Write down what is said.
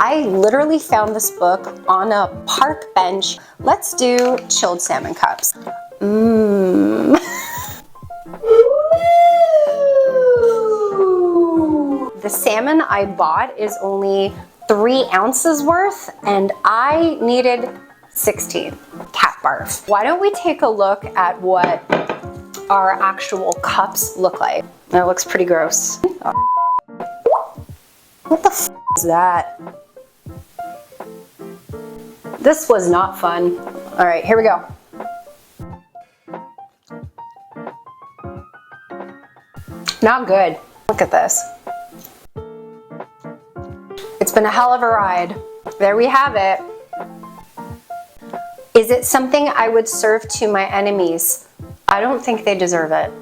I literally found this book on a park bench. Let's do chilled salmon cups. Mmm. The salmon I bought is only 3 ounces worth, and I needed 16. Cat barf. Why don't we take a look at what our actual cups look like? That looks pretty gross. What the f is that? This was not fun. All right, here we go. Not good. Look at this. It's been a hell of a ride. There we have it. Is it something I would serve to my enemies? I don't think they deserve it.